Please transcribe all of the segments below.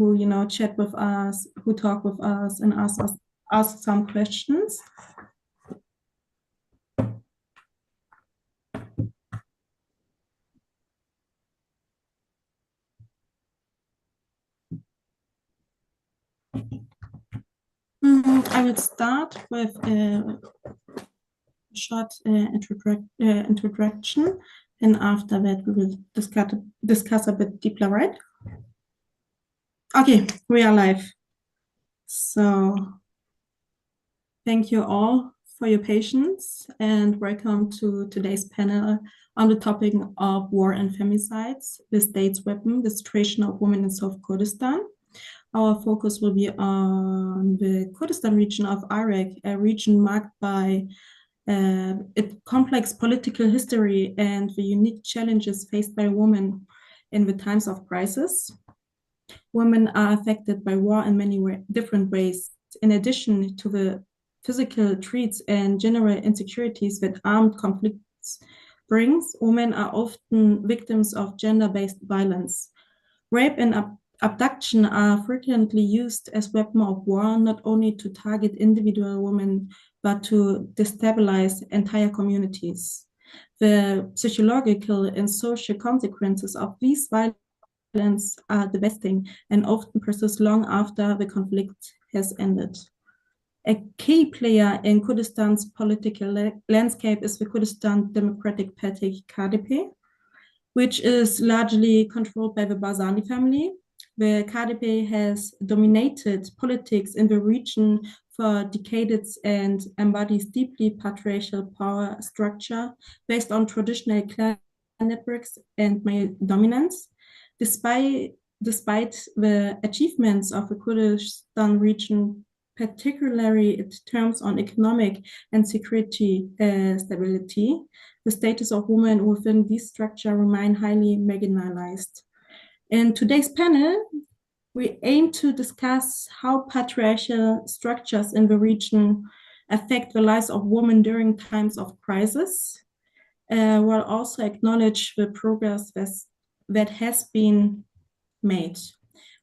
who chat with us, who talk with us, and ask some questions. I will start with a short introduction, and after that we will discuss a bit deeper, right? Okay, we are live. So thank you all for your patience and welcome to today's panel on the topic of war and femicides, the state's weapon, the situation of women in South Kurdistan. Our focus will be on the Kurdistan region of Iraq, a region marked by its complex political history and the unique challenges faced by women in the times of crisis. Women are affected by war in many different ways. In addition to the physical threats and general insecurities that armed conflicts brings, women are often victims of gender-based violence. Rape and abduction are frequently used as weapons of war, not only to target individual women, but to destabilize entire communities. The psychological and social consequences of these violence are devastating and often persist long after the conflict has ended. A key player in Kurdistan's political landscape is the Kurdistan Democratic Party KDP, which is largely controlled by the Barzani family. The KDP has dominated politics in the region for decades and embodies deeply patriarchal power structure based on traditional clan networks and male dominance. Despite the achievements of the Kurdistan region, particularly in terms on economic and security stability, the status of women within this structure remain highly marginalized. In today's panel, we aim to discuss how patriarchal structures in the region affect the lives of women during times of crisis, while also acknowledge the progress that has been made.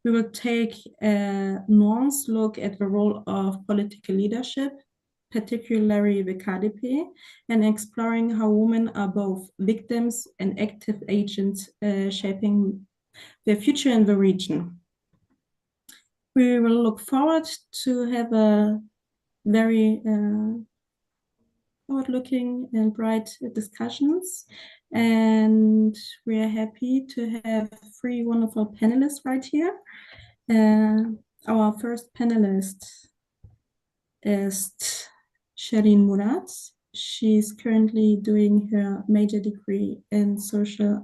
We will take a nuanced look at the role of political leadership, particularly the KDP, and exploring how women are both victims and active agents shaping their future in the region. We will look forward to have a very forward-looking and bright discussions. And we are happy to have three wonderful panelists right here. Our first panelist is Shireen Murad. She's currently doing her major degree in social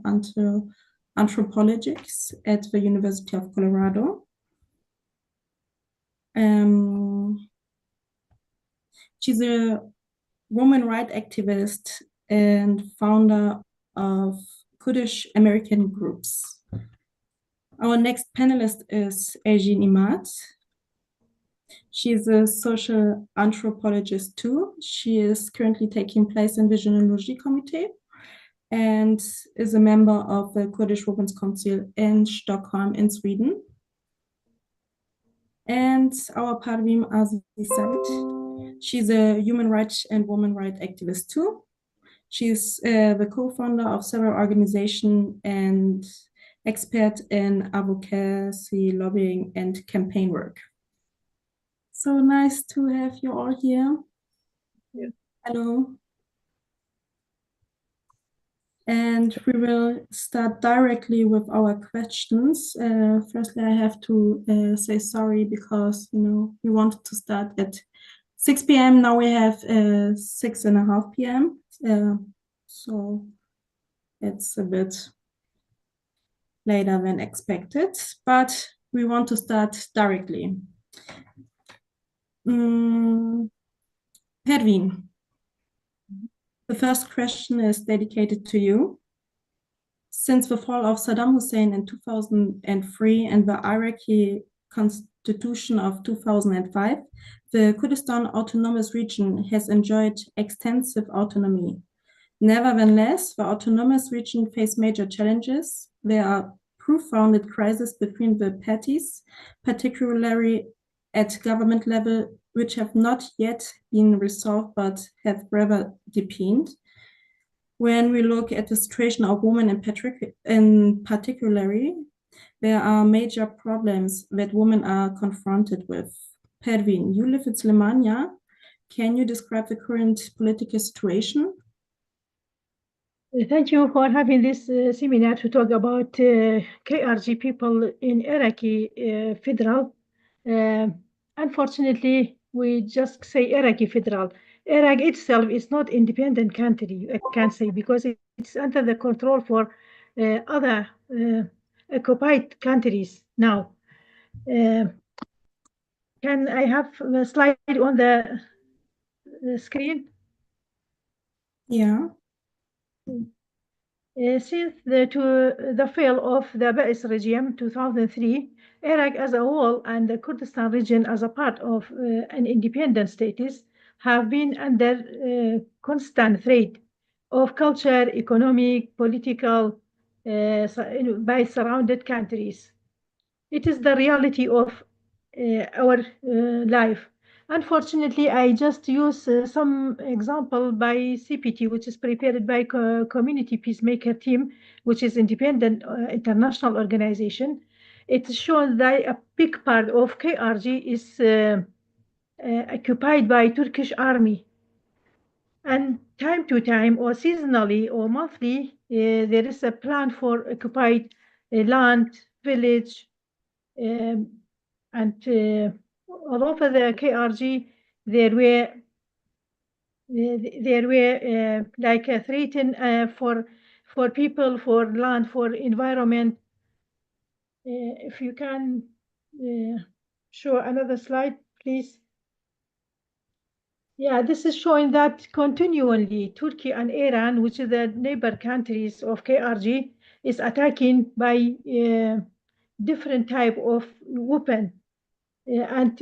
anthropologics at the University of Colorado. She's a women rights activist and founder of Kurdish American groups. Our next panelist is Ejin Imad. She's a social anthropologist too. She is currently taking place in the Genealogy Committee and is a member of the Kurdish Women's Council in Stockholm in Sweden. And our Parvim Azizad, she's a human rights and women rights activist too. She's the co-founder of several organizations and expert in advocacy, lobbying, and campaign work. So nice to have you all here. Yeah. Hello. And we will start directly with our questions. Firstly, I have to say sorry because we wanted to start at 6 p.m. Now we have 6:30 p.m. So it's a bit later than expected, but we want to start directly. Pervin, the first question is dedicated to you. Since the fall of Saddam Hussein in 2003 and the Iraqi Constitution of 2005, the Kurdistan Autonomous Region has enjoyed extensive autonomy. Nevertheless, the autonomous region faces major challenges. There are profound crisis between the parties, particularly at government level, which have not yet been resolved but have rather deepened. When we look at the situation of women in particularly, there are major problems that women are confronted with. Pervin, you live in Slemania. Can you describe the current political situation? Thank you for having this seminar to talk about KRG people in Iraqi federal. Uh, Unfortunately, we just say Iraqi federal. Iraq itself is not independent country, I can say, because it's under the control for other occupied countries now. Uh, can I have a slide on the screen? Yeah. Since the fall of the Ba'ath regime 2003, Iraq as a whole and the Kurdistan region as a part of an independent status have been under constant threat of culture, economic, political by surrounded countries. It is the reality of our life. Unfortunately, I just use some example by CPT, which is prepared by Community Peacemaker Team, which is independent international organization. It shows that a big part of KRG is occupied by Turkish army. And time to time, or seasonally, or monthly, there is a plan for occupied land, village, um, and all over the KRG, there were like a threaten for people, for land, for environment. If you can show another slide, please. Yeah, this is showing that continually Turkey and Iran, which are the neighbor countries of KRG, is attacking by different type of weapon and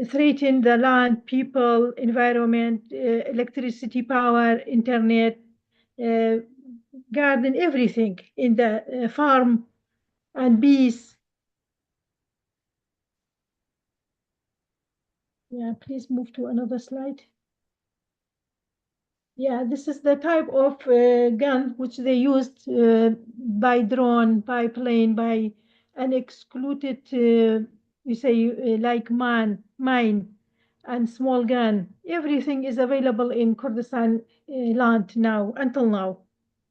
threaten the land, people, environment, electricity, power, internet, uh, garden, everything in the farm and bees. Yeah, please move to another slide. Yeah, this is the type of gun which they used by drone, by plane, by unexcluded, you say, like mine, and small gun. Everything is available in Kurdistan land now, until now.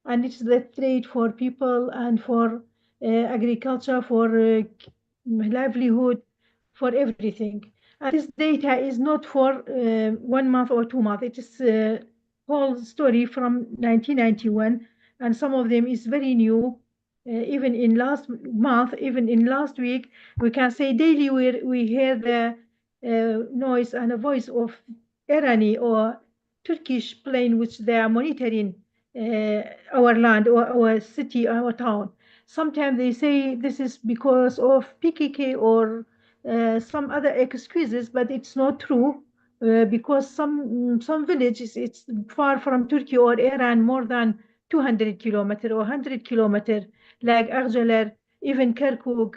And it's the trade for people and for agriculture, for livelihood, for everything. And this data is not for 1 month or 2 months. It is whole story from 1991, and some of them is very new. Even in last month, even in last week, we can say daily we hear the noise and a voice of Irani or Turkish plane which they are monitoring our land or our city, our town. Sometimes they say this is because of PKK or some other excuses, but it's not true because some villages it's far from Turkey or Iran, more than 200 kilometer or 100 kilometer, like Argeler, even Kirkuk.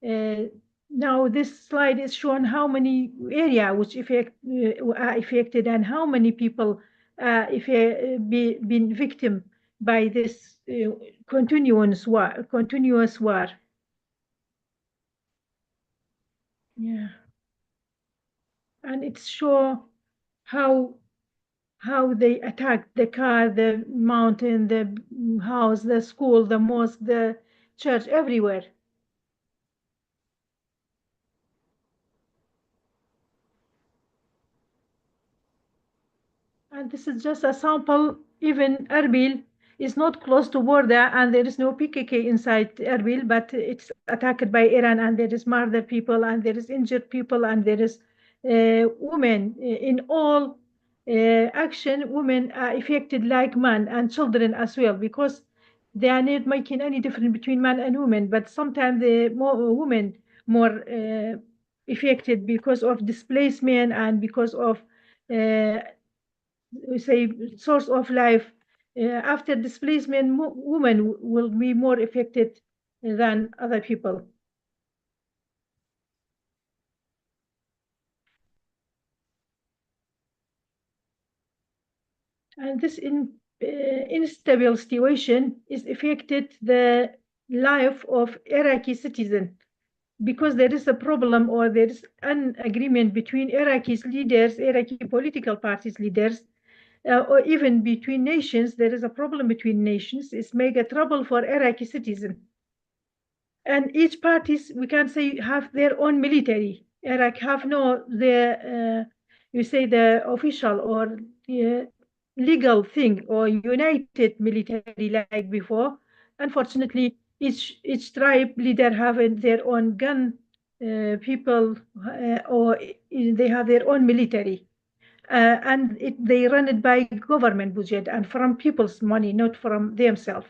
Uh, Now this slide is showing how many area which are affected and how many people if been victim by this continuous war. Yeah, and it's show how they attacked the car, the mountain, the house, the school, the mosque, the church, everywhere. And this is just a sample. Even Erbil is not close to border, and there is no PKK inside Erbil, but it's attacked by Iran, and there is murdered people, and there is injured people, and there is women. In all action, women are affected like men and children as well, because they are not making any difference between man and woman. But sometimes the more women more affected because of displacement and because of we say source of life. After displacement, women will be more affected than other people. And this instable situation is affected the life of Iraqi citizen because there is a problem or there is an agreement between Iraqi leaders, Iraqi political parties leaders, or even between nations. There is a problem between nations. It's mega trouble for Iraqi citizen. And each parties, we can say, have their own military. Iraq have no you say the official or legal thing or united military like before. Unfortunately, each tribe leader have their own gun people or they have their own military. And they run it by government budget and from people's money, not from themselves.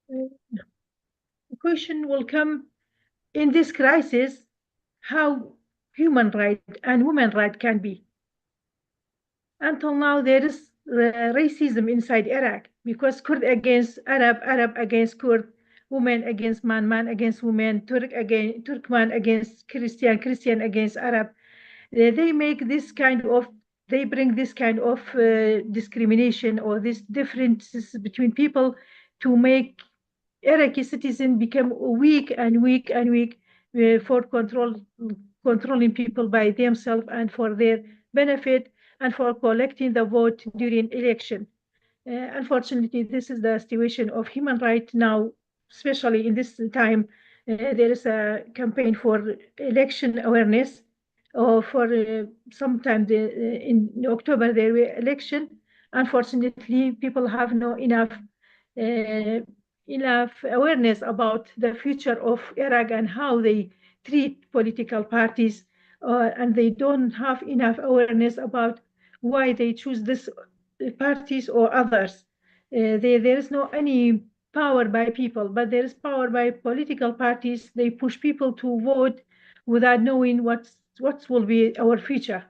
The question will come in this crisis how human right and women right can be. Until now, there is racism inside Iraq because Kurd against Arab, Arab against Kurd, women against man, man against women, Turk against Turkman against Christian, Christian against Arab. They make this kind of, they bring this kind of discrimination or this differences between people to make Iraqi citizens become weak and weak and weak for controlling people by themselves and for their benefit and for collecting the vote during election. Unfortunately, this is the situation of human rights now, especially in this time. There is a campaign for election awareness, or for sometime in October there were election. Unfortunately, people have no uh, enough awareness about the future of Iraq and how they treat political parties, and they don't have enough awareness about why they choose this parties or others. There is no any power by people, but there is power by political parties. They push people to vote without knowing what will be our future.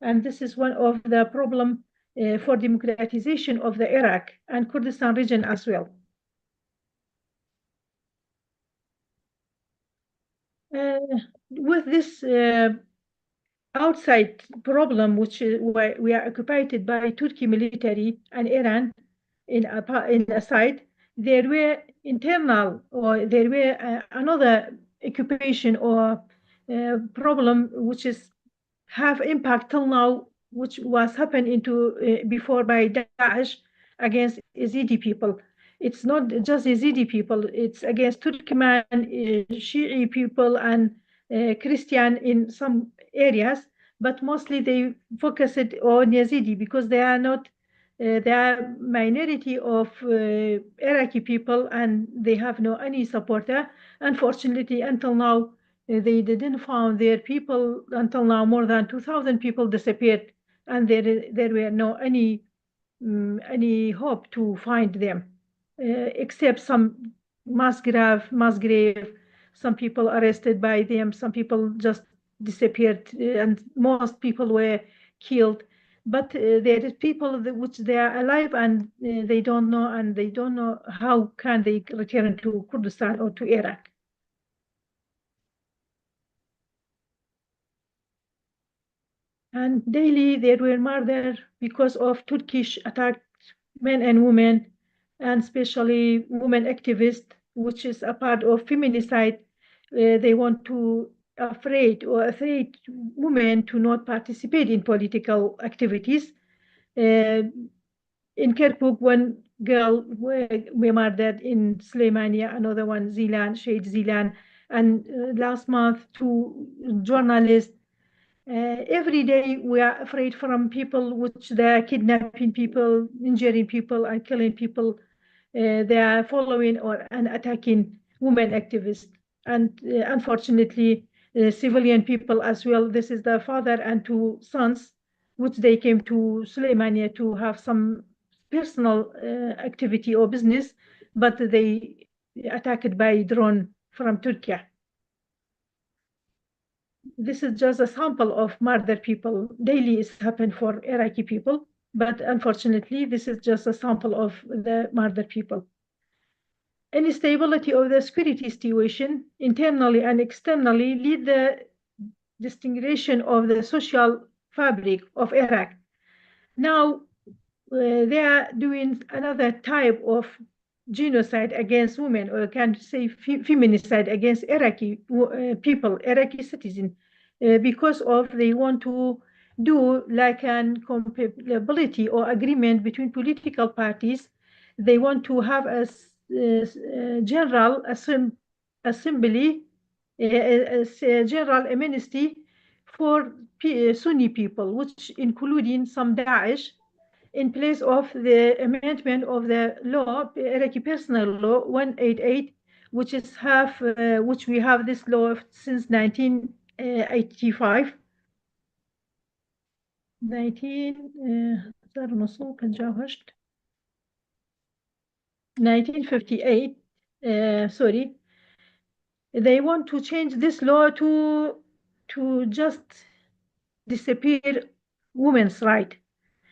And this is one of the problem for democratization of the Iraq and Kurdistan region as well. Uh, with this outside problem, which is why we are occupied by Turkey military and Iran in a side, there were internal or there were another occupation or problem which is have impact till now, which was happened into before by Daesh against Yazidi people. It's not just Yazidi people; it's against Turkmen, Shi'i people, and Christian in some areas. But mostly they focus it on Yazidi because they are not. They are minority of Iraqi people, and they have no any supporter. Unfortunately, until now, they didn't found their people until now. More than 2,000 people disappeared, and there were no any hope to find them, except some mass grave. Some people arrested by them. Some people just disappeared, and most people were killed. But there is people which they are alive and they don't know, and they don't know how can they return to Kurdistan or to Iraq. And daily there were murder because of Turkish attacked men and women, and especially women activists, which is a part of feminicide. They want to afraid women to not participate in political activities. In Kirkuk, one girl were murdered in Slemania, another one Zilan, Shade Zilan, and last month two journalists. Every day we are afraid from people which they are kidnapping people, injuring people, and killing people. They are following or and attacking women activists, and unfortunately, civilian people as well. This is the father and two sons, which they came to Suleimania to have some personal activity or business, but they attacked by drone from Turkey. This is just a sample of murder people daily is happen for Iraqi people. But unfortunately, this is just a sample of the murdered people. Instability of the security situation internally and externally lead the disintegration of the social fabric of Iraq. Now they are doing another type of genocide against women, or can say feminicide against Iraqi people, Iraqi citizens, because of they want to do like an compatibility or agreement between political parties. They want to have a general assembly, a general amnesty for Sunni people, which including some Daesh, in place of the amendment of the law, Iraqi Personal Law 188, which we have this law since 1985. 1958, sorry. They want to change this law to just disappear women's right.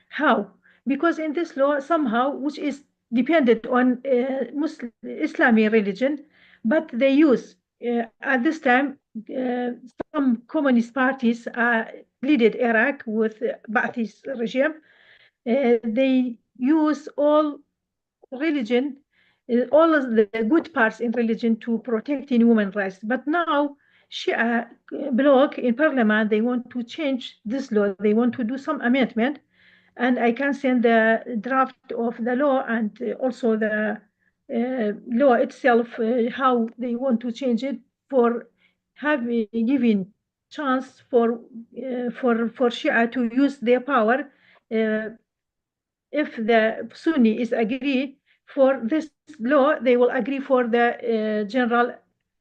How? Because in this law, somehow, which is dependent on Muslim Islamic religion, but they use at this time some communist parties leaded Iraq with Ba'athist regime. They use all religion, all of the good parts in religion to protecting women's rights. But now Shia bloc in parliament, they want to change this law. They want to do some amendment, and I can send the draft of the law and also the law itself, how they want to change it for having giving chance for Shia to use their power. If the Sunni is agree for this law, they will agree for the general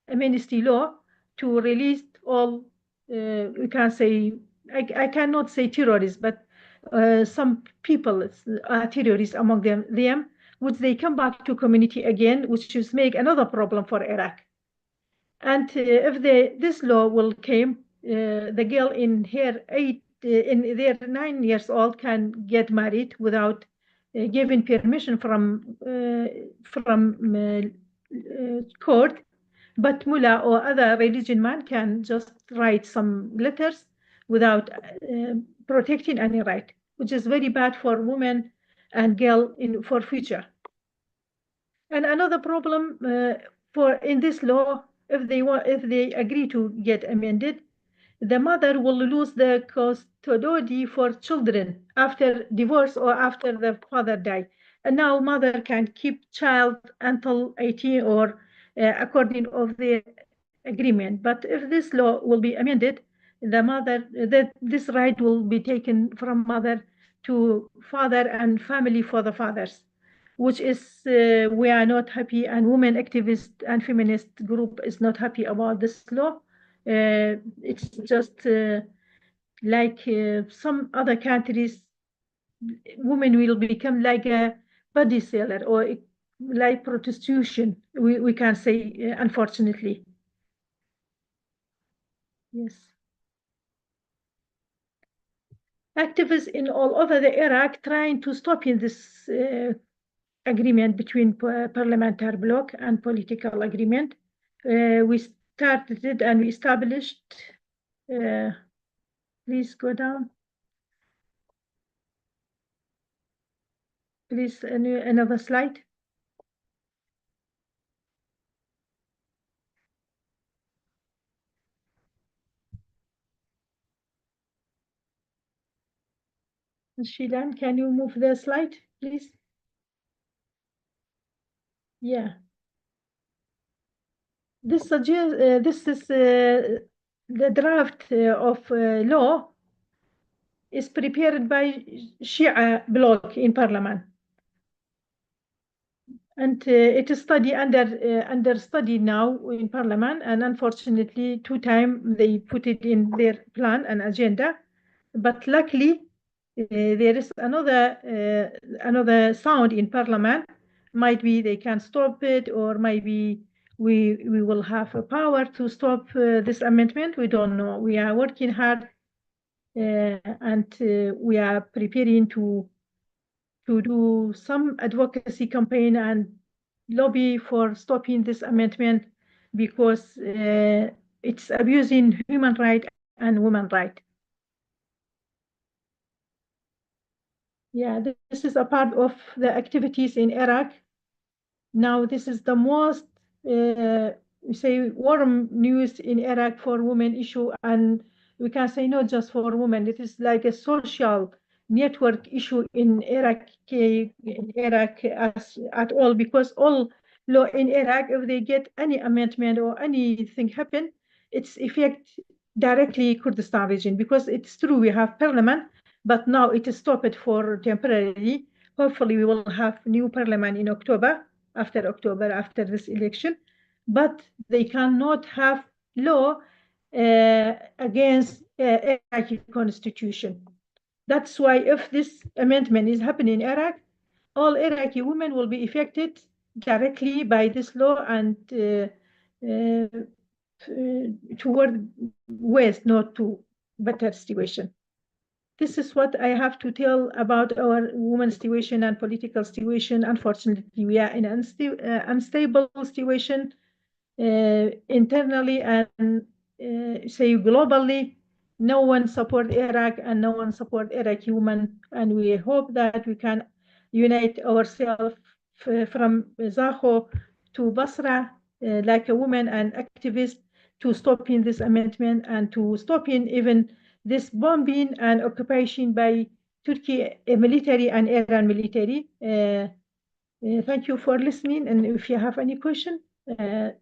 amnesty law to release all, we can say, I cannot say terrorists, but some people are terrorists among them, which they come back to community again, which is make another problem for Iraq. And if this law will came, the girl in her in their 9 years old can get married without giving permission from court, but mullah or other religion man can just write some letters without protecting any right, which is very bad for women and girl for future. And another problem for in this law, if they agree to get amended, the mother will lose the custody for children after divorce or after the father die. And now mother can keep child until 18 or according of the agreement. But if this law will be amended, the mother this right will be taken from mother to father and family for the fathers, which is we are not happy, and women activist and feminist group is not happy about this law. It's just like some other countries, women will become like a body seller or like prostitution, we can say, unfortunately. Yes. Activists in all over the Iraq trying to stop in this agreement between parliamentary bloc and political agreement. We started it and we established, please go down. Please, another slide. Shilan, can you move the slide, please? Yeah. This is the draft of law is prepared by Shia bloc in parliament, and it is under study now in parliament. And unfortunately, 2 times they put it in their plan and agenda, but luckily there is another sound in parliament. Might be they can stop it, or maybe we will have a power to stop this amendment. We don't know. We are working hard and we are preparing to to do some advocacy campaign and lobby for stopping this amendment because it's abusing human right and women right. Yeah, this is a part of the activities in Iraq. Now, this is the most, say, warm news in Iraq for women issue, and we can say not just for women. It is like a social network issue in Iraq as at all, because all law in Iraq, if they get any amendment or anything happen, it's affect directly Kurdistan region, because it's true we have parliament, but now it is stopped for temporarily. Hopefully, we will have new parliament in October, after this election, but they cannot have law against Iraqi constitution. That's why if this amendment is happening in Iraq, all Iraqi women will be affected directly by this law and toward west, not to better situation. This is what I have to tell about our women's situation and political situation. Unfortunately, we are in an unstable situation internally and say globally. No one support Iraq and no one support Iraqi women, and we hope that we can unite ourselves from Zaho to Basra like a woman and activist to stopping this amendment and to stopping even this bombing and occupation by Turkey military and Iran military. Thank you for listening, and if you have any question, I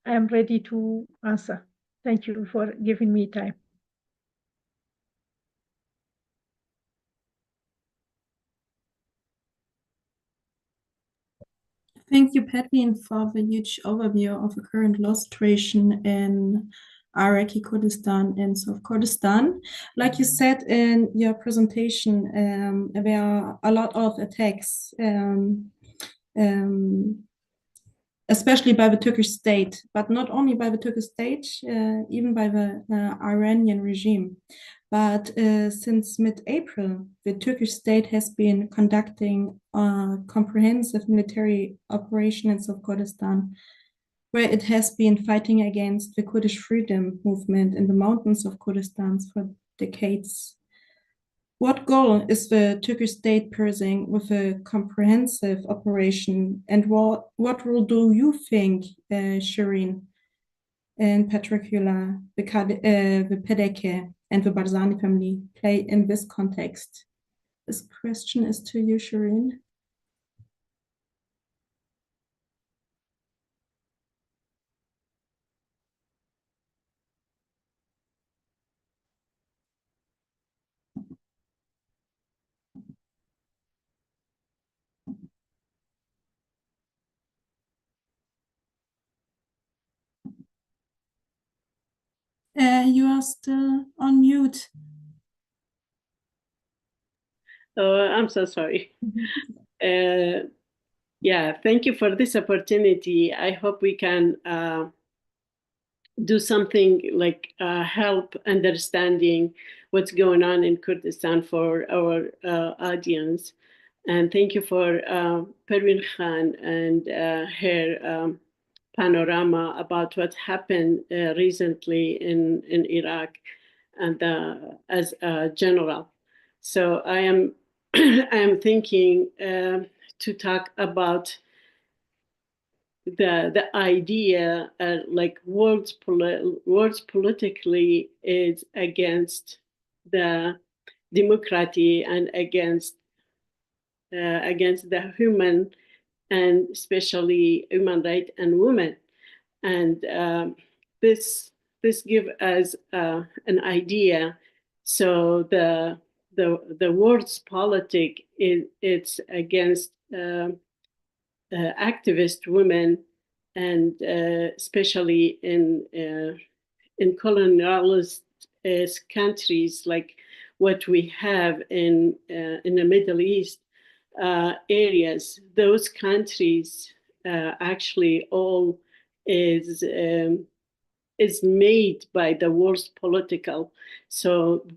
am ready to answer. Thank you for giving me time. Thank you, Patty, for the huge overview of the current law situation in Iraqi Kurdistan and South Kurdistan. Like you said in your presentation, there are a lot of attacks, especially by the Turkish state, but not only by the Turkish state, even by the Iranian regime. But since mid-April, the Turkish state has been conducting a comprehensive military operation in South Kurdistan, where it has been fighting against the Kurdish freedom movement in the mountains of Kurdistan for decades. What goal is the Turkish state pursuing with a comprehensive operation, and what role do you think, Shireen, in particular the Pedeke and the Barzani family play in this context? This question is to you, Shireen. You are still on mute. I'm so sorry. Yeah, thank you for this opportunity. I hope we can do something like help understanding what's going on in Kurdistan for our audience. And thank you for Pervin Khan and her panorama about what happened recently in Iraq and as a general. So I am I am thinking to talk about the idea like words politically is against the democracy and against the human and especially human right and women, and this give us an idea. So the words politic it's against activist women, and especially in colonialist countries like what we have in the Middle East areas. Those countries actually all is made by the world's political. So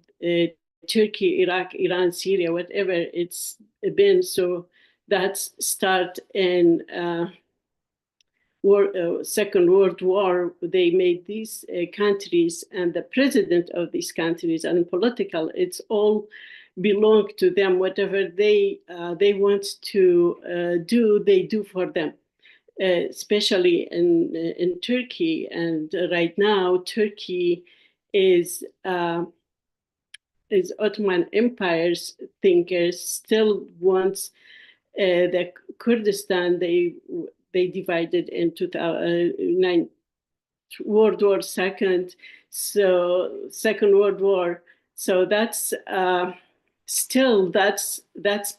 Turkey, Iraq, Iran, Syria, whatever it's been. So that's start in Second World War. They made these countries, and the president of these countries and political, it's all belong to them. Whatever they want to do, they do for them. Especially in Turkey, and right now Turkey is Ottoman Empire's thinkers still wants the Kurdistan. They divided in 2009 World War Second, so Second World War. So that's still that's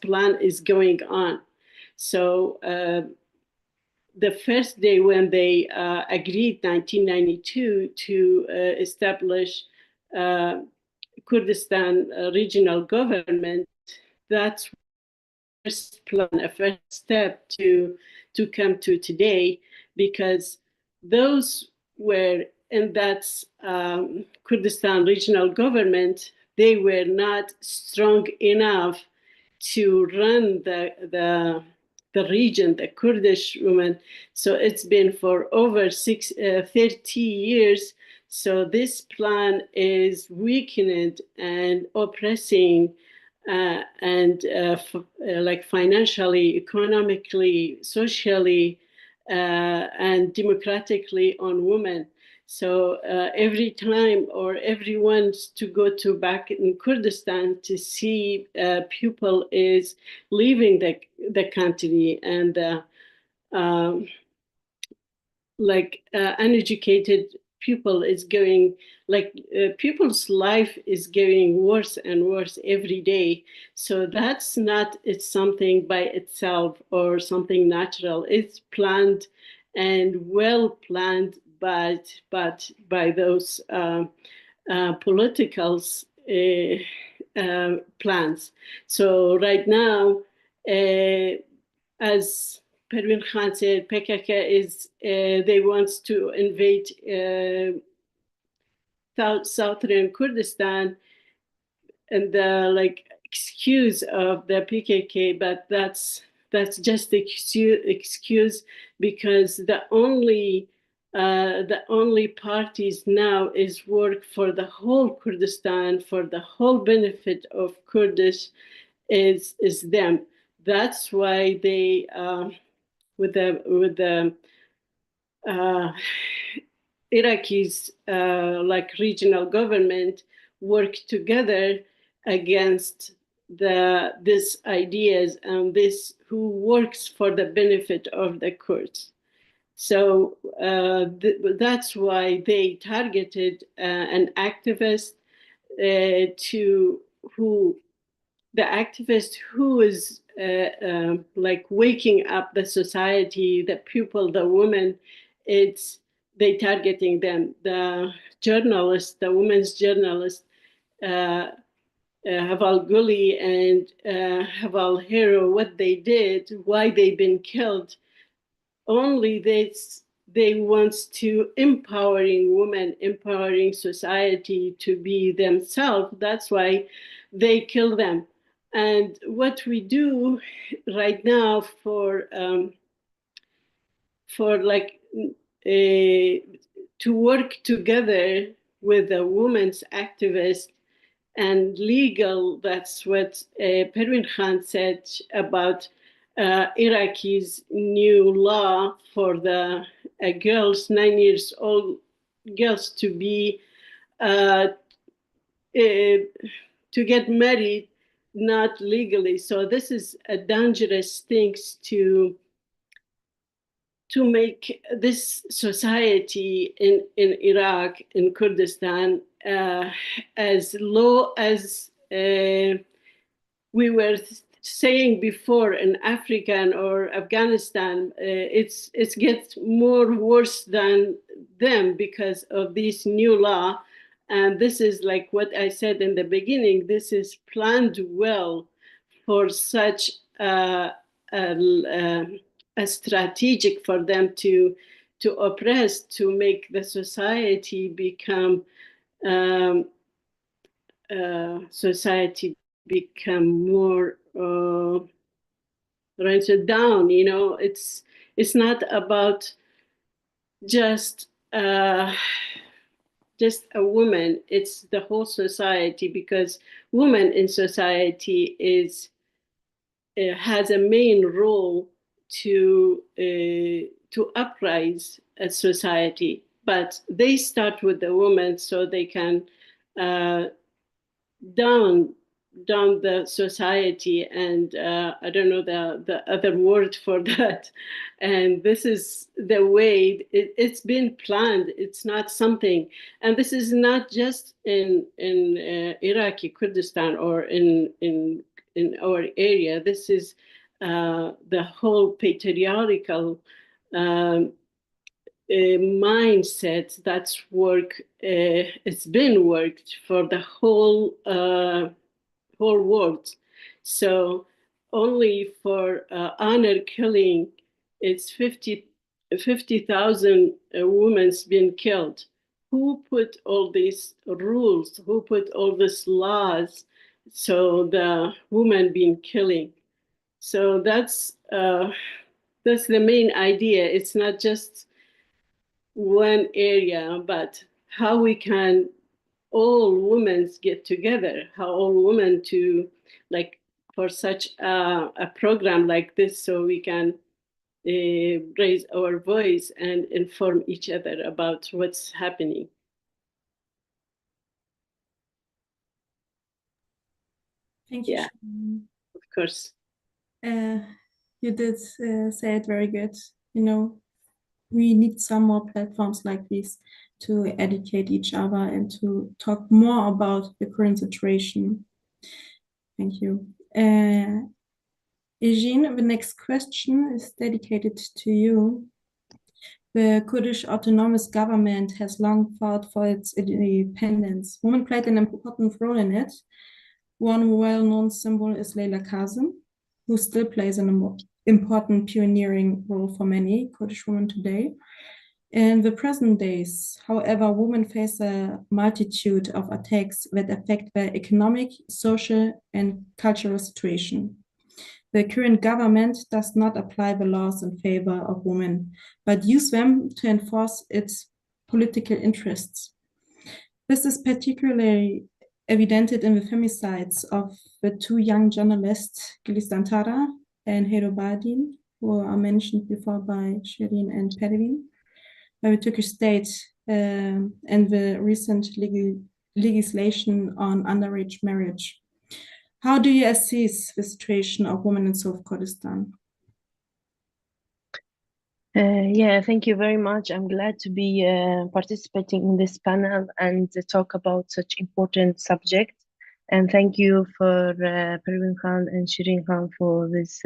plan is going on. So the first day when they agreed 1992 to establish Kurdistan regional government, that's first plan, a first step to come to today, because those were in that Kurdistan regional government, they were not strong enough to run the region, the Kurdish women. So it's been for over 30 years. So this plan is weakened and oppressing like financially, economically, socially, and democratically on women. So every time, or everyone to go to back in Kurdistan to see people is leaving the country, and uneducated people is going, people's life is getting worse and worse every day. So that's not, it's something by itself or something natural. It's planned and well planned, but by those politicals plans. So right now, as Pervin Khan said, PKK is, they want to invade southern Kurdistan, and the excuse of the PKK, but that's just the excuse, because the only parties now is work for the whole Kurdistan, for the whole benefit of Kurdish is them. That's why they with the Iraqi's regional government work together against this ideas, and this who works for the benefit of the Kurds. So that's why they targeted an activist the activist who is waking up the society, the people, the women. They targeting them. The journalists, the women's journalists, Haval Guli and Haval Hero, what they did, why they've been killed. Only they want to empowering women, empowering society to be themselves. That's why they kill them. And what we do right now to work together with the women's activists and legal, that's what Pervin Khan said about Iraqi's new law for the girls, 9 years old girls, to be to get married not legally. So this is a dangerous thing to make this society in Iraq, in Kurdistan, as low as we were saying before in African or Afghanistan. It gets more worse than them because of this new law. And this is like what I said in the beginning, this is planned well for such a strategic for them to oppress, to make the society become society become more rented down. You know, it's not about just just a woman, it's the whole society, because women in society is has a main role to uprise a society, but they start with the women so they can uh, down down the society, and I don't know the other word for that. And this is the way it's been planned. It's not something, and this is not just in Iraqi Kurdistan or in our area. This is the whole patriarchal um, mindset that's it's been worked for the whole world. So only for honor killing, it's 50,000 women's been killed. Who put all these rules? Who put all these laws? So the women been killing. So that's the main idea. It's not just one area, but how we can all women get together, how all women to like for such a program like this, so we can raise our voice and inform each other about what's happening. Thank you. Yeah, of course. You did say it very good. You know, we need some more platforms like this to educate each other and to talk more about the current situation. Thank you. Eugene, the next question is dedicated to you. The Kurdish autonomous government has long fought for its independence. Women played an important role in it. One well-known symbol is Leila Kazem, who still plays an important pioneering role for many Kurdish women today. In the present days, however, women face a multitude of attacks that affect their economic, social, and cultural situation. The current government does not apply the laws in favor of women, but use them to enforce its political interests. This is particularly evident in the femicides of the two young journalists, Gülistan Tara and Hero Badin, who are mentioned before by Shirin and Pervin, by the Turkish state and the recent legislation on underage marriage. How do you assess the situation of women in South Kurdistan? Yeah, thank you very much. I'm glad to be participating in this panel and talk about such important subject. And thank you for Pervin Khan and Shirin Khan for this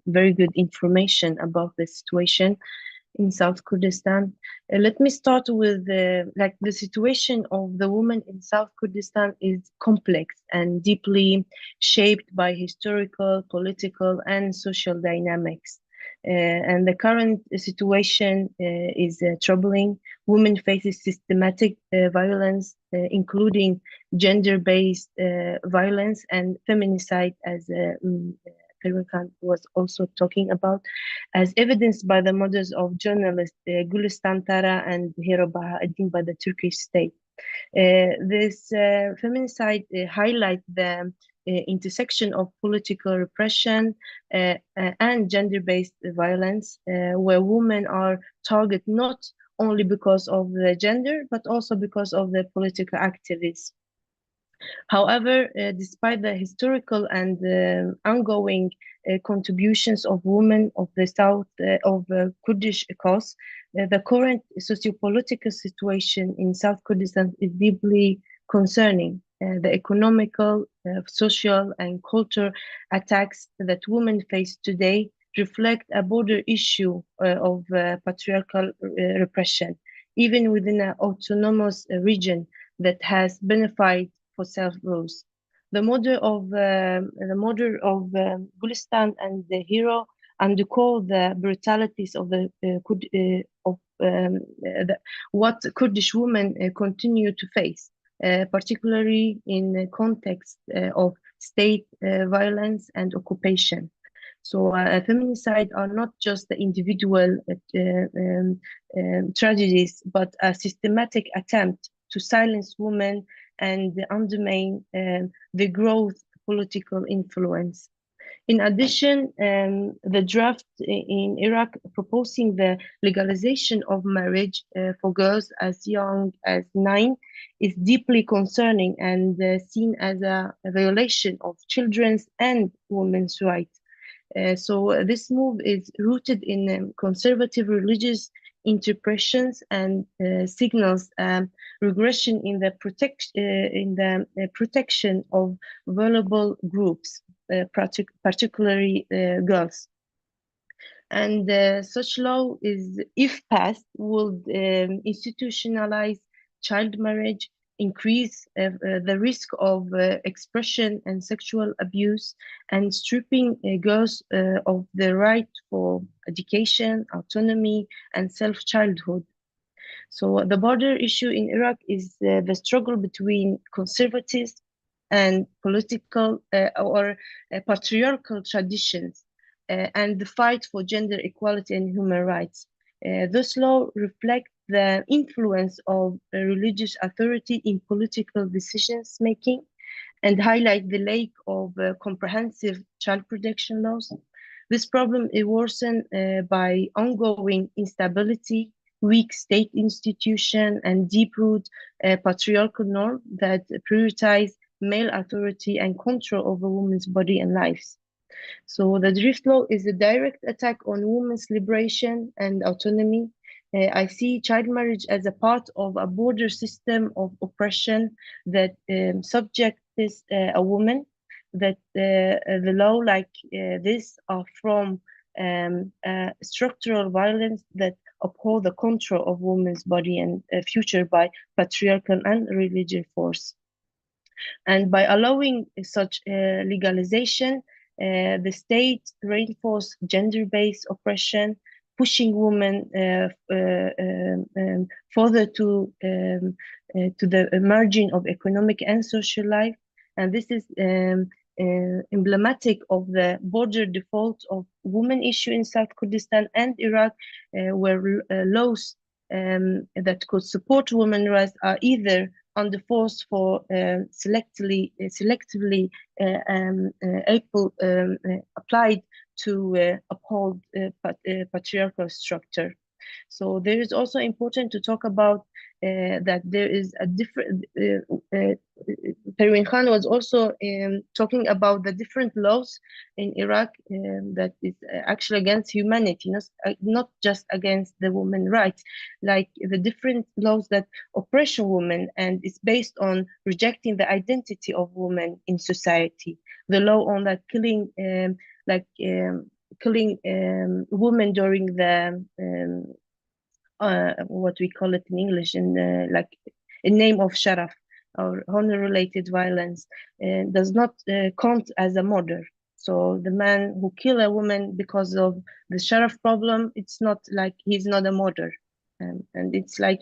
very good information about the situation in South Kurdistan. Let me start with like the situation of the women in South Kurdistan is complex and deeply shaped by historical, political, and social dynamics. And the current situation is troubling. Women face systematic violence, including gender-based violence and feminicide, as Pervin Khan was also talking about, as evidenced by the murders of journalists Gülistan Tara and Hero Bahauddin by the Turkish state. This feminicide highlight the intersection of political repression and gender-based violence, where women are targeted not only because of the gender, but also because of the political activism. However, despite the historical and ongoing contributions of women of the south of Kurdish cause, the current socio-political situation in South Kurdistan is deeply concerning. The economical, social, and cultural attacks that women face today reflect a broader issue of patriarchal repression, even within an autonomous region that has benefited for self-growth. The murder of Gulistan and the Hero underscore the brutalities of what Kurdish women continue to face. particularly in the context of state violence and occupation. So feminicide are not just the individual tragedies, but a systematic attempt to silence women and undermine the growth political influence. In addition, the draft in Iraq proposing the legalization of marriage for girls as young as 9 is deeply concerning and seen as a violation of children's and women's rights. So this move is rooted in conservative religious interpretations and signals regression in the protection of vulnerable groups, particularly girls. And such law is, if passed, would institutionalize child marriage, increase the risk of expression and sexual abuse, and stripping girls of the right for education, autonomy, and self-childhood. So the border issue in Iraq is the struggle between conservatives and political or patriarchal traditions and the fight for gender equality and human rights. This law reflects the influence of religious authority in political decisions making and highlight the lack of comprehensive child protection laws. This problem is worsened by ongoing instability, weak state institution, and deep-rooted patriarchal norm that prioritize male authority and control over women's body and lives. So the drift law is a direct attack on women's liberation and autonomy. I see child marriage as a part of a border system of oppression that subjects a woman, that the law like this are from structural violence that uphold the control of women's body and future by patriarchal and religious force. And by allowing such legalization, the state reinforces gender-based oppression, pushing women further to the margin of economic and social life. And this is emblematic of the border default of women issue in South Kurdistan and Iraq, where laws that could support women's rights are either under force for selectively applied to uphold patriarchal structure. So there is also important to talk about that there is a different, Pervin Khan was also talking about the different laws in Iraq that is actually against humanity, not just against the women's rights, like the different laws that oppress women and is based on rejecting the identity of women in society. The law on that killing, killing women during the what we call it in English, in like in name of sharaf or honor-related violence, does not count as a murder. So the man who kill a woman because of the sharaf problem, it's not like he's not a murderer, and it's like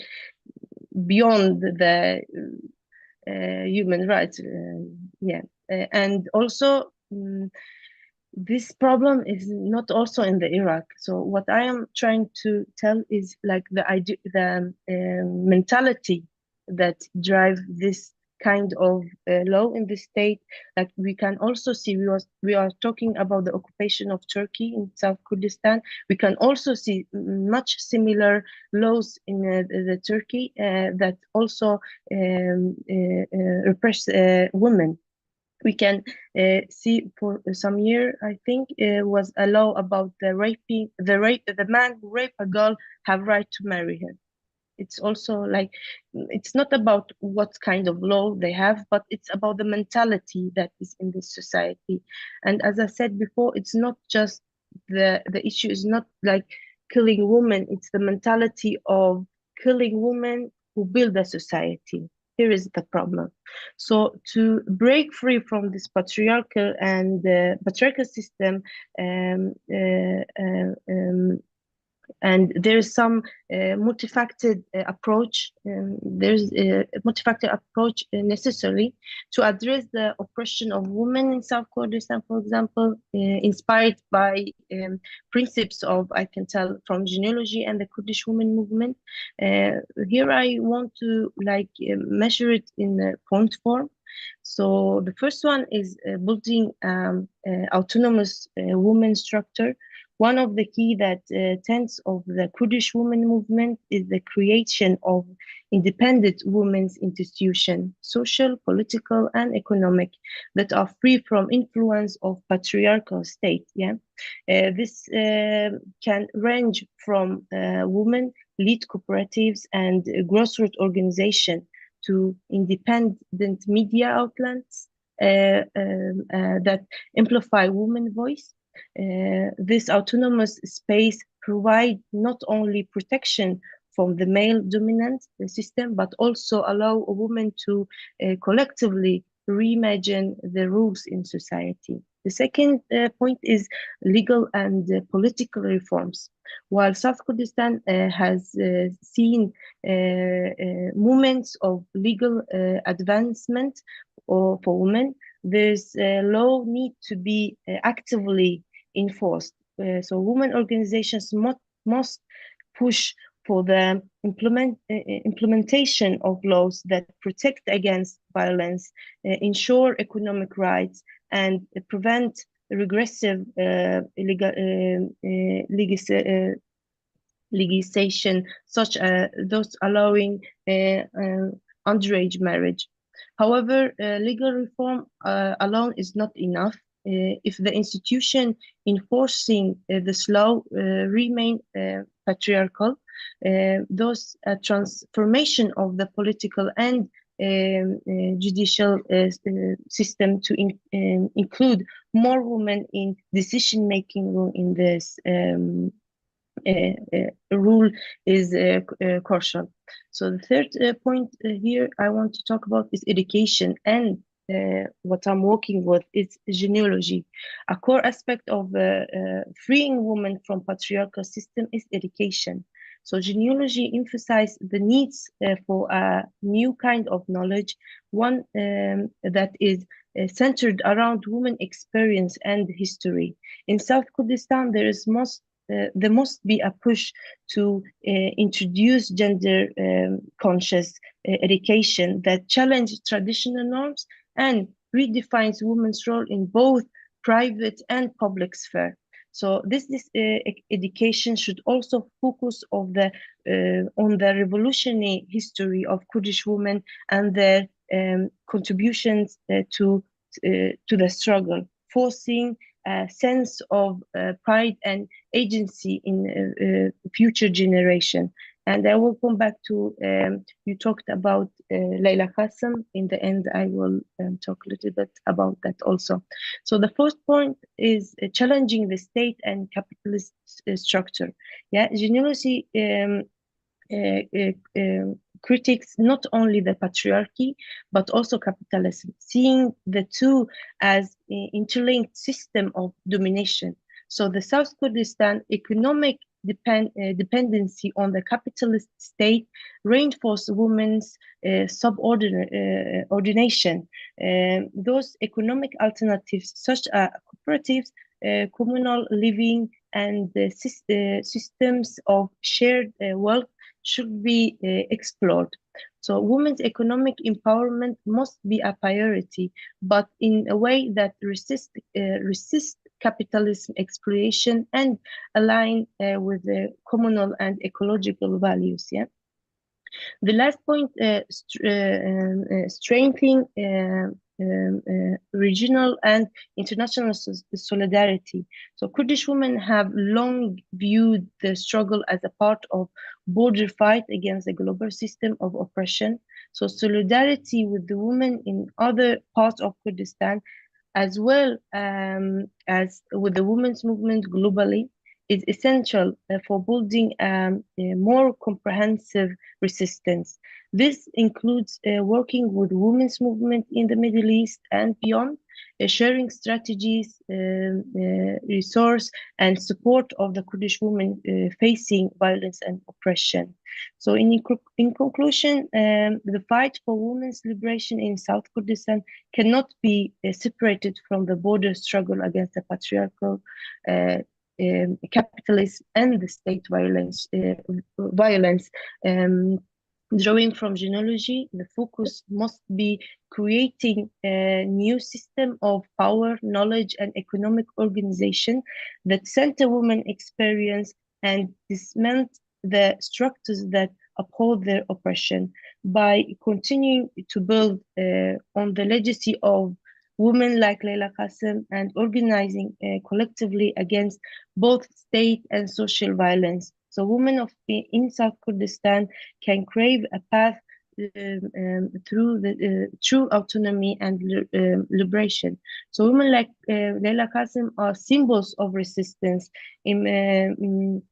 beyond the human rights. And also. This problem is not also in the Iraq. So what I am trying to tell is like the idea, the mentality that drive this kind of law in the state. Like we can also see, we are talking about the occupation of Turkey in South Kurdistan. We can also see much similar laws in the Turkey that also repress women. We can see for some year, I think, was a law about the man who rape a girl have right to marry her. It's also like, it's not about what kind of law they have, but it's about the mentality that is in this society. And as I said before, it's not just the issue is not like killing women, it's the mentality of killing women who build a society. Here is the problem. So to break free from this patriarchal and patriarchal system, And there's some multifaceted approach. There's a multifaceted approach necessary to address the oppression of women in South Kurdistan, for example, inspired by principles of, I can tell, from genealogy and the Kurdish women movement. Here I want to measure it in a point form. So the first one is building autonomous women structure. One of the key tenets of the Kurdish women movement is the creation of independent women's institutions, social, political, and economic, that are free from influence of patriarchal state. Yeah, this can range from women lead cooperatives and grassroots organization to independent media outlets that amplify women's voice. This autonomous space provides not only protection from the male dominant system, but also allow a woman to collectively reimagine the rules in society. The second point is legal and political reforms. While South Kurdistan has seen movements of legal advancement for women, there's a law need to be actively enforced. So women organizations must push for the implementation of laws that protect against violence, ensure economic rights, and prevent regressive legislation, such as those allowing underage marriage. However, legal reform alone is not enough. If the institution enforcing this law remain patriarchal, those transformation of the political and judicial system to include more women in decision-making role in this rule is crucial. So the third point here I want to talk about is education, and what I'm working with is genealogy. A core aspect of freeing women from patriarchal system is education. So genealogy emphasizes the needs for a new kind of knowledge, one that is centered around women experience and history. In South Kurdistan, there must be a push to introduce gender conscious education that challenges traditional norms and redefines women's role in both private and public sphere. So this education should also focus on the revolutionary history of Kurdish women and their contributions to the struggle, forcing a sense of pride and agency in future generation. And I will come back to, you talked about Leila Qassem. In the end, I will talk a little bit about that also. So the first point is challenging the state and capitalist structure. Yeah, genealogy critiques not only the patriarchy, but also capitalism, seeing the two as interlinked system of domination. So the South Kurdistan economic dependency on the capitalist state reinforce women's subordination. Those economic alternatives, such as cooperatives, communal living, and systems of shared wealth, should be explored. So women's economic empowerment must be a priority, but in a way that resists capitalism exploitation and align with the communal and ecological values. Yeah. The last point, strengthening regional and international solidarity. So Kurdish women have long viewed the struggle as a part of border fight against the global system of oppression. So solidarity with the women in other parts of Kurdistan, as well as with the women's movement globally, is essential for building a more comprehensive resistance. This includes working with women's movement in the Middle East and beyond, sharing strategies, resource, and support of the Kurdish women facing violence and oppression. So in conclusion, the fight for women's liberation in South Kurdistan cannot be separated from the border struggle against the patriarchal capitalism and the state violence. Drawing from genealogy, the focus must be creating a new system of power, knowledge, and economic organization that center women experience and dismantle the structures that uphold their oppression by continuing to build on the legacy of women like Leila Qasem and organizing collectively against both state and social violence. So women in South Kurdistan can crave a path through the true autonomy and liberation. So women like Leila Qasem are symbols of resistance in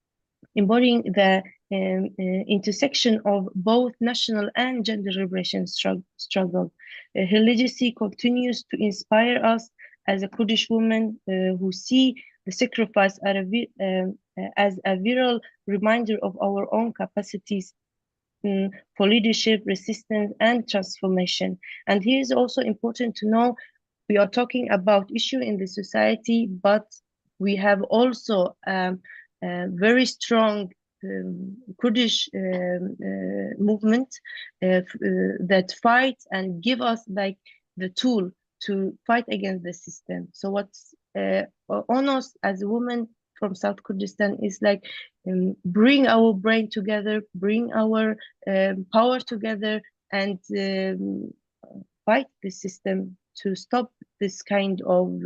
embodying the intersection of both national and gender liberation struggle. Her legacy continues to inspire us as a Kurdish woman who see the sacrifice as a viral reminder of our own capacities for leadership, resistance, and transformation. And here is also important to know we are talking about issue in the society, but we have also very strong Kurdish movement that fights and give us like the tool to fight against the system. So what's on us as a woman from South Kurdistan is like bring our brain together, bring our power together, and fight the system to stop this kind of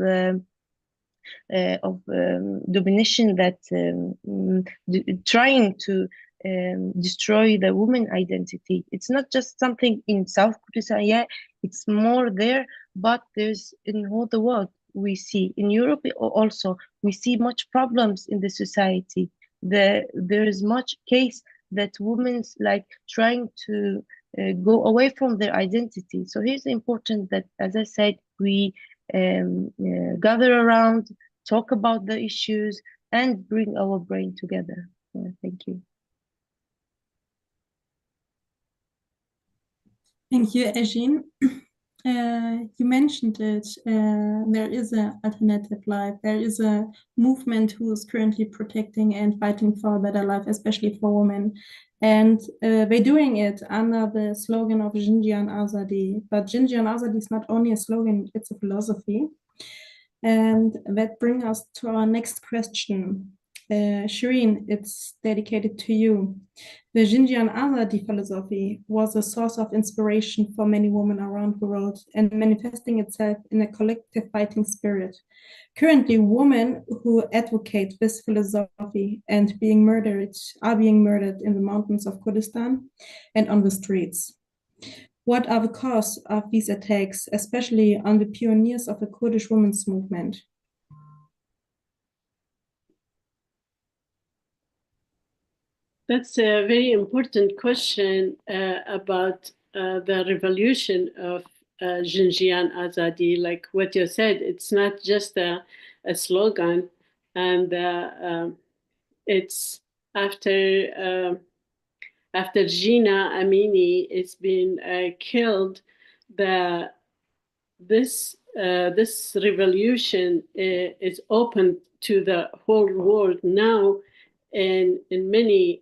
domination that trying to destroy the woman identity. It's not just something in South Kurdistan, yeah, it's more there, but there's in all the world we see. In Europe also, we see much problems in the society. There is much case that women's like trying to go away from their identity. So here's important that, as I said, we gather around, talk about the issues, and bring our brain together. Yeah, thank you. Thank you, Ejin. You mentioned it. There is an alternative life. There is a movement who is currently protecting and fighting for a better life, especially for women. And they're doing it under the slogan of Jinjian Azadi. But Jinjian Azadi is not only a slogan, it's a philosophy. And that brings us to our next question. Shireen, it's dedicated to you. The Jinjian Azadi philosophy was a source of inspiration for many women around the world and manifesting itself in a collective fighting spirit. Currently, women who advocate this philosophy and are being murdered in the mountains of Kurdistan and on the streets. What are the causes of these attacks, especially on the pioneers of the Kurdish women's movement? That's a very important question about the revolution of Jinjian Azadi. Like what you said, it's not just a slogan, and it's after Gina Amini is been killed, this revolution is open to the whole world now. And in many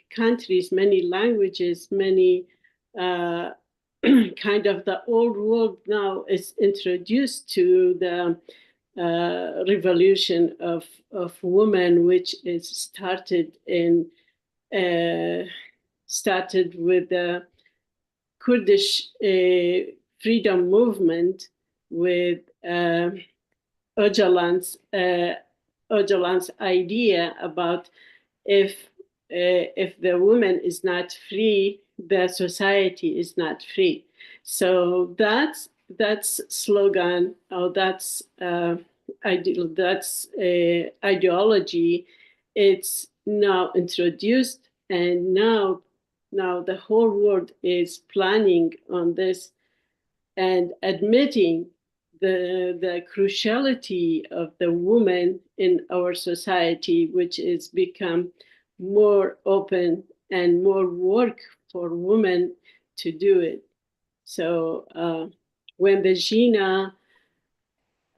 countries, many languages, many kind of the old world now is introduced to the revolution of women, which is started with the Kurdish freedom movement with Öcalan's idea about if the woman is not free, the society is not free. So that's slogan, or that's ideology. It's now introduced, and now the whole world is planning on this and admitting the cruciality of the woman in our society, which is become more open and more work for women to do it. So when the Gina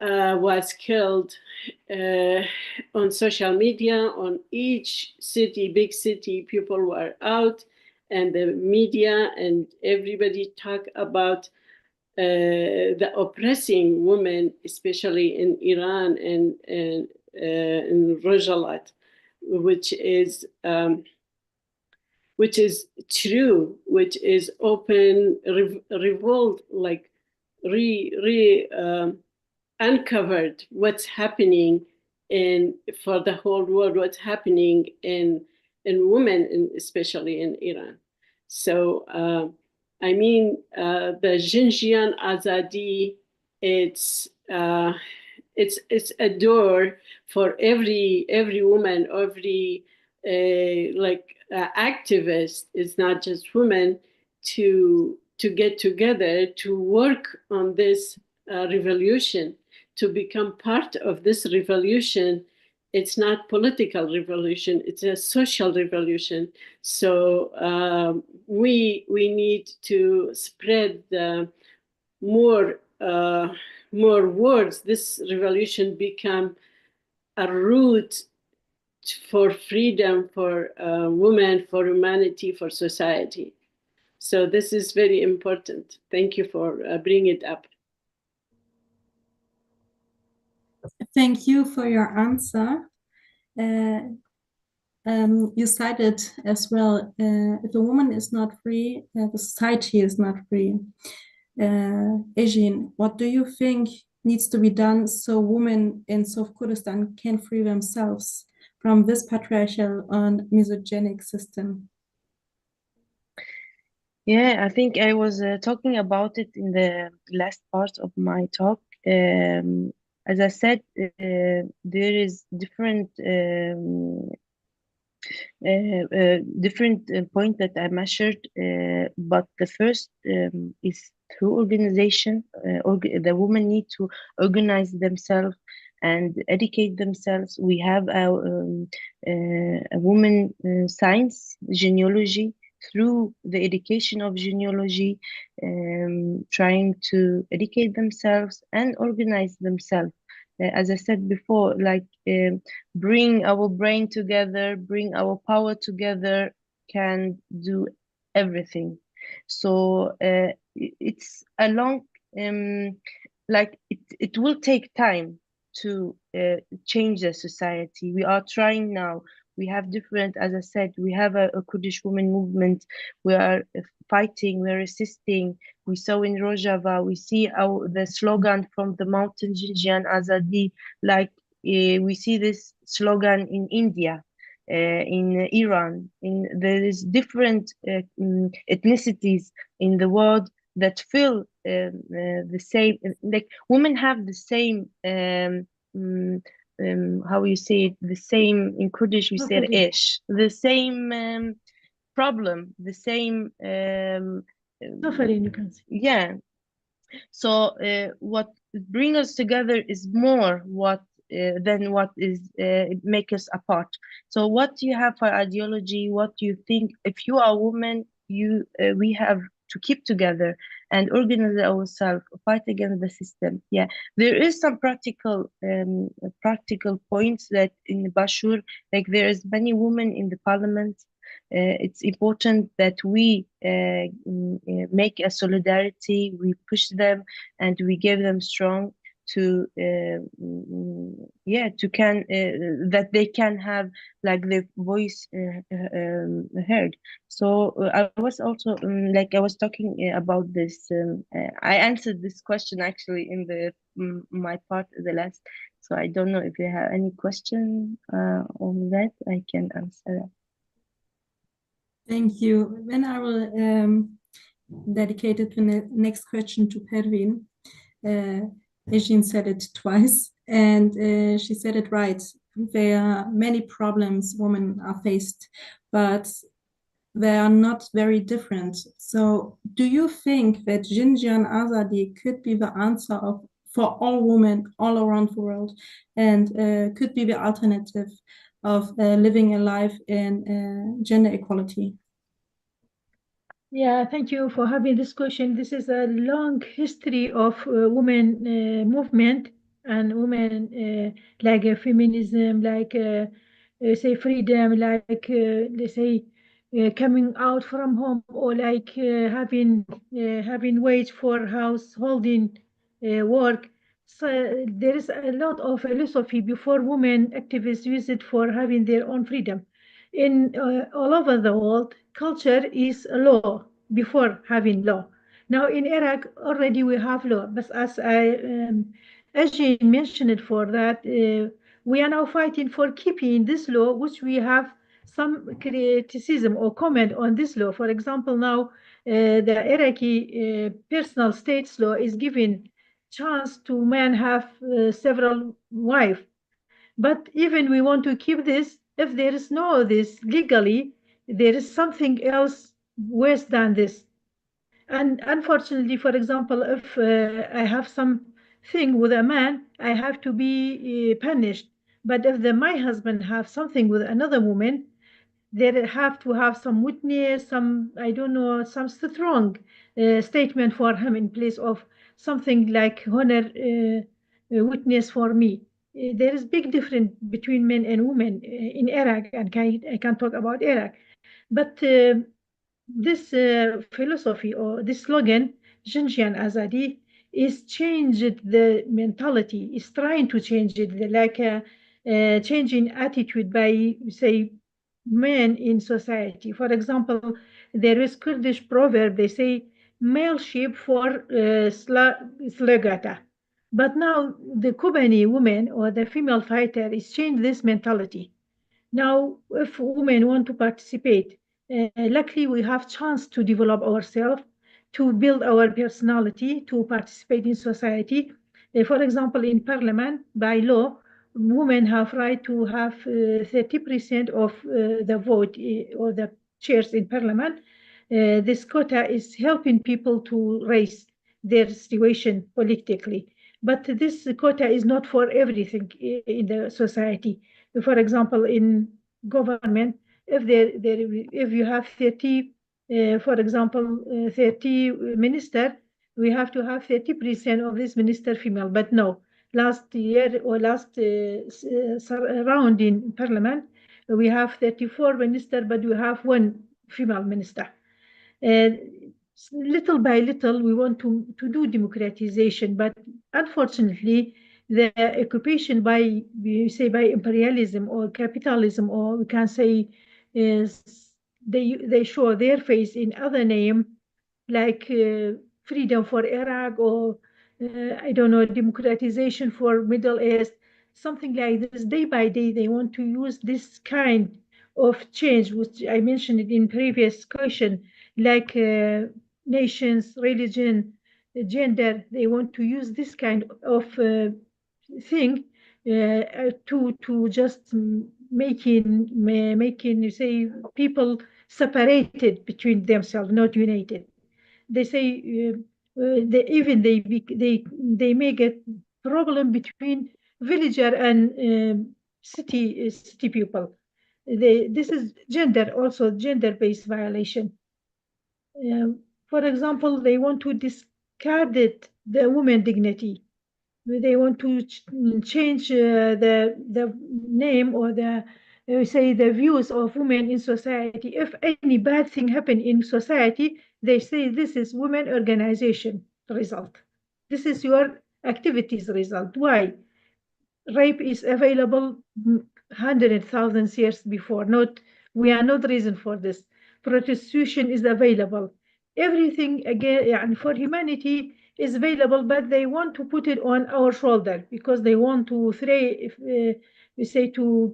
was killed on social media, on each city, big city, people were out, and the media and everybody talk about the oppressing women, especially in Iran and in Rojava, which is true, which is open revolt, like uncovered what's happening for the whole world, what's happening in women, especially in Iran. So I mean, the Xinjiang Azadi, it's a door for every woman, every activist. It's not just women to get together to work on this revolution, to become part of this revolution. It's not political revolution, it's a social revolution. So we need to spread more words. This revolution become a route for freedom, for women, for humanity, for society. So this is very important. Thank you for bringing it up. Thank you for your answer. You cited as well, if a woman is not free, the society is not free. Ejin, what do you think needs to be done so women in South Kurdistan can free themselves from this patriarchal and misogynic system? Yeah, I think I was talking about it in the last part of my talk. As I said, there is different point that I measured, but the first is through organization. The women need to organize themselves and educate themselves. We have a woman science, genealogy, through the education of genealogy, trying to educate themselves and organize themselves. As I said before, like bring our brain together, bring our power together, can do everything. So it's a long, like it will take time to change the society. We are trying now. We have different, as I said, we have a Kurdish women movement. We are fighting, we're resisting. We saw in Rojava, we see the slogan from the mountain Xinjiang Azadi, like we see this slogan in India, in Iran. There is different ethnicities in the world that feel the same, like women have the same how you say it, the same, in Kurdish we say ish, the same problem, the same suffering, you can say. Yeah. So what brings us together is more than what is make us apart. So what do you have for ideology? What do you think? If you are a woman, we have to keep together and organize ourselves, fight against the system. Yeah, there is some practical points that in Bashur, like there is many women in the parliament. It's important that we make a solidarity, we push them and we give them strong to that they can have like their voice heard. So I was also like I was talking about this. I answered this question actually in the my part the last. So I don't know if you have any question on that. I can answer that. Thank you. Then I will dedicate it to the next question to Pervin. Ejin said it twice, and she said it right. There are many problems women are faced, but they are not very different. So do you think that Xinjiang Azadi could be the answer for all women all around the world, and could be the alternative of living a life in gender equality. Yeah, thank you for having this question. This is a long history of women movement and women like feminism, like say freedom, like let's say coming out from home, or like having wage for householding work. So there is a lot of philosophy before women activists use it for having their own freedom. In all over the world, culture is a law before having law. Now in Iraq already we have law, but as you mentioned it for that, we are now fighting for keeping this law, which we have some criticism or comment on this law. For example, now the Iraqi personal states law is giving chance to men have several wives. But even we want to keep this, if there is no this legally, there is something else worse than this. And unfortunately, for example, if I have something with a man, I have to be punished. But if my husband have something with another woman, they have to have some witness, some, I don't know, some strong statement for him in place of something like honor witness for me. There is big difference between men and women in Iraq, and I can talk about Iraq. But this philosophy or this slogan, Jinjian Azadi, is changed the mentality, is trying to change it, like a changing attitude by, say, men in society. For example, there is Kurdish proverb, they say, male sheep for slugata. But now the Kobani woman or the female fighter is changed this mentality. Now, if women want to participate, luckily we have chance to develop ourselves, to build our personality, to participate in society. For example, in parliament, by law, women have right to have 30% of the vote or the chairs in parliament. This quota is helping people to raise their situation politically. But this quota is not for everything in the society. For example, in government, if you have 30, for example, 30 minister, we have to have 30% of this minister female. But no, last year or last round in parliament, we have 34 minister, but we have one female minister. Little by little, we want to do democratization, but unfortunately, the occupation by, we say, by imperialism or capitalism, or we can say, is they show their face in other name, like freedom for Iraq, or I don't know, democratization for Middle East, something like this. Day by day, they want to use this kind of change, which I mentioned in previous question, like nations, religion, gender. They want to use this kind of thing to just making, you say, people separated between themselves, not united. They say even they make a problem between villager and city people. This is gender, also gender-based violation. For example, they want to discard the woman dignity. They want to change the name or the say the views of women in society. If any bad thing happen in society, they say this is women organization result. This is your activities result. Why? Rape is available 100,000 years before. Not, we are not reason for this. Prostitution is available. Everything again, and for humanity is available, but they want to put it on our shoulder because they want to we say to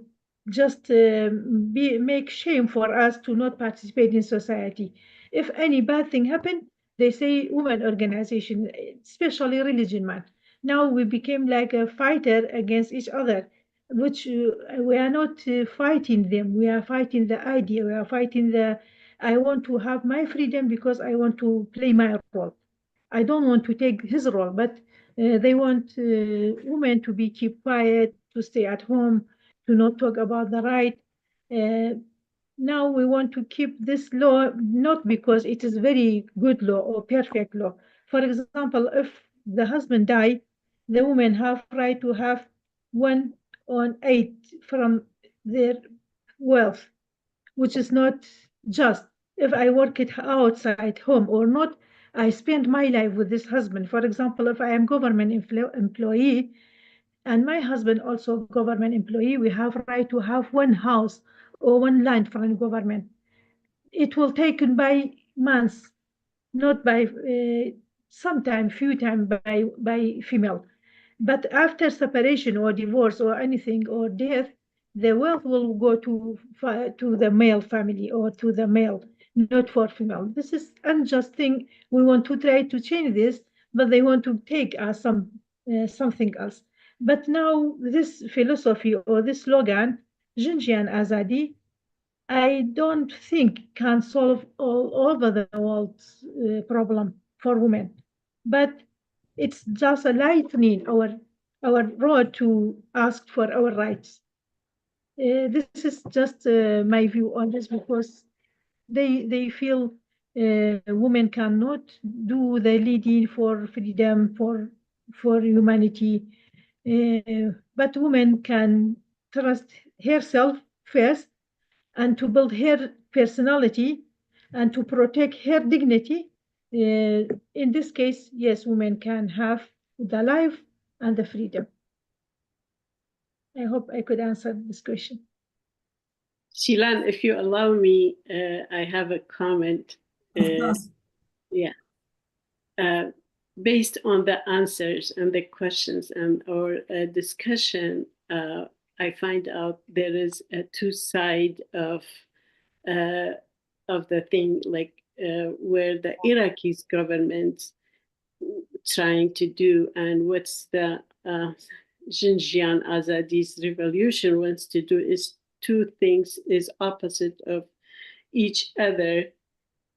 just make shame for us to not participate in society. If any bad thing happen, they say women organization, especially religion man. Now we became like a fighter against each other, which we are not fighting them. We are fighting the idea. We are fighting the, I want to have my freedom because I want to play my role. I don't want to take his role, but They want women to be keep quiet, to stay at home, to not talk about the right. Now we want to keep this law, not because it is very good law or perfect law. For example, if the husband die, the women have right to have 1/8 from their wealth, which is not just. If I work it outside home or not, I spend my life with this husband. For example, if I am government employee and my husband also government employee, we have right to have one house or one land from government. It will taken by months, not by sometime, few time by female. But after separation or divorce or anything or death, the wealth will go to the male family or to the male, not for female. This is unjust thing. We want to try to change this, but they want to take us something else. But now this philosophy or this slogan, Jinjian Azadi, I don't think can solve all over the world's problem for women, but it's just a lightening our road to ask for our rights. This is just my view on this because they feel women cannot do the leading for freedom for humanity, but women can trust herself first and to build her personality and to protect her dignity. In this case, yes, women can have the life and the freedom. I hope I could answer this question. Shilan, if you allow me, I have a comment. Of course. Yeah. Based on the answers and the questions and our discussion, I find out there is a two side of the thing, like where the Iraqi government trying to do and what's the Xinjiang Azadi's revolution wants to do is two things is opposite of each other.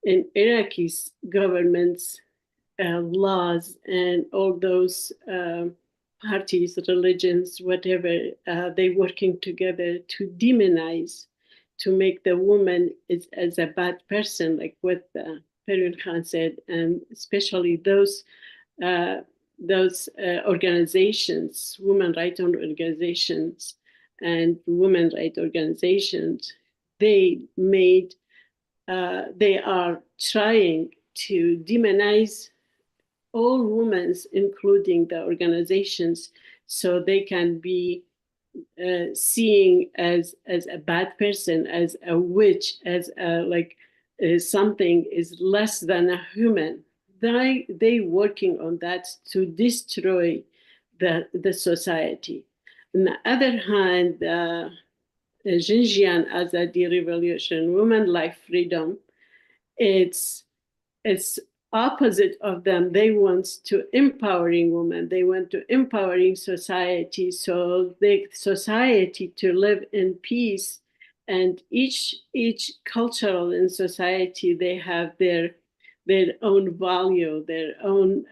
In Iraqi's government's laws and all those parties, religions, whatever, they working together to demonize, to make the woman as a bad person, like what Pervin Khan said, and especially those organizations, women rights organizations and women rights organizations, they are trying to demonize all women, including the organizations, so they can be seeing as a bad person, as a witch, as something is less than a human. They working on that to destroy the society. On the other hand, Xinjiang Azadi Revolution, women life freedom, it's opposite of them. They want to empowering women. They want to empowering society, so the society to live in peace. And each cultural in society, they have their own value, their own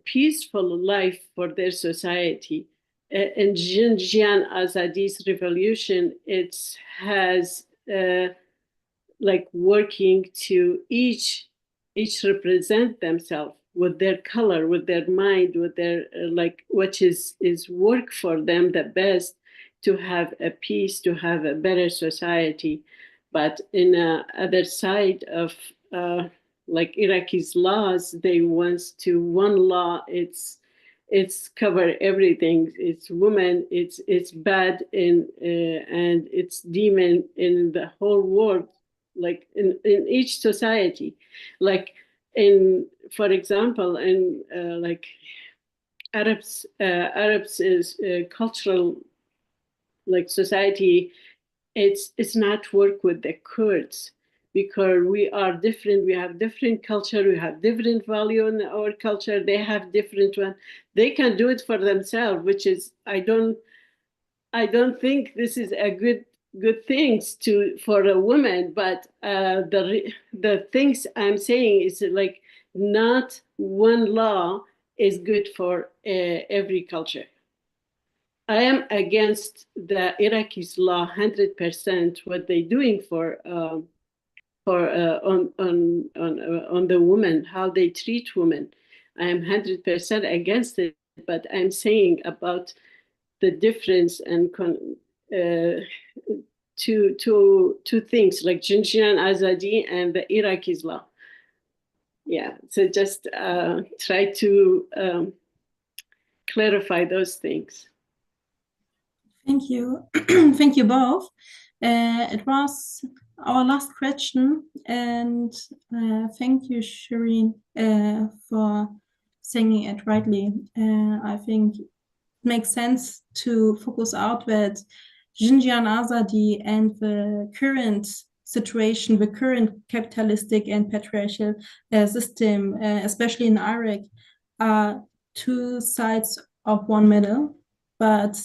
peaceful life for their society. In Xinjiang Azadi's revolution, it has like working to each represent themselves with their color, with their mind, with their like what is work for them the best to have a peace, to have a better society. But in other side of like Iraqi's laws, they want to one law. It's cover everything. It's woman. It's bad in and it's demon in the whole world, like in each society, like in, for example, in like Arabs is cultural like society. It's not work with the Kurds because we are different. We have different culture. We have different value in our culture. They have different one. They can do it for themselves, which is I don't think this is a good things to for a woman. But the things I'm saying is like not one law is good for every culture. I am against the Iraqis' law 100%. What they're doing on the women, how they treat women. I am 100% against it, but I'm saying about the difference and two things like Jinjian Azadi and the Iraqis' law. Yeah, so just try to clarify those things. Thank you. Thank you both. It was our last question, and thank you, Shireen, for saying it rightly. I think it makes sense to focus out that Jinjian Azadi and the current situation, the current capitalistic and patriarchal system, especially in Iraq, are two sides of one medal, but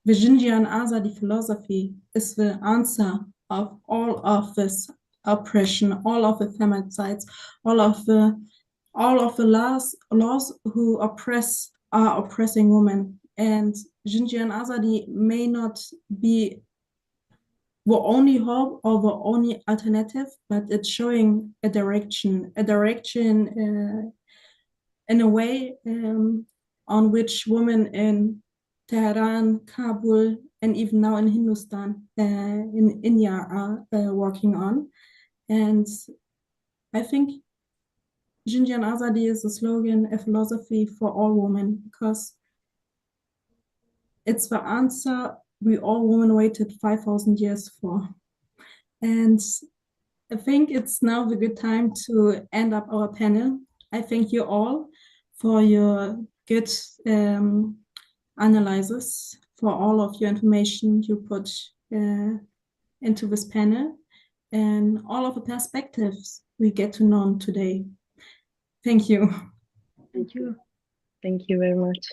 the Jinjian Azadi philosophy is the answer of all of this oppression, all of the femicides, all of the laws who are oppressing women. And Jinjian Azadi may not be the only hope or the only alternative, but it's showing a direction in a way on which women in Tehran, Kabul, and even now in Hindustan, in India are working on. And I think Jinjian Azadi is a slogan, a philosophy for all women, because it's the answer we all women waited 5,000 years for. And I think it's now the good time to end up our panel. I thank you all for your good analysis, for all of your information you put into this panel, and all of the perspectives we get to know today. Thank you. Thank you. Thank you very much.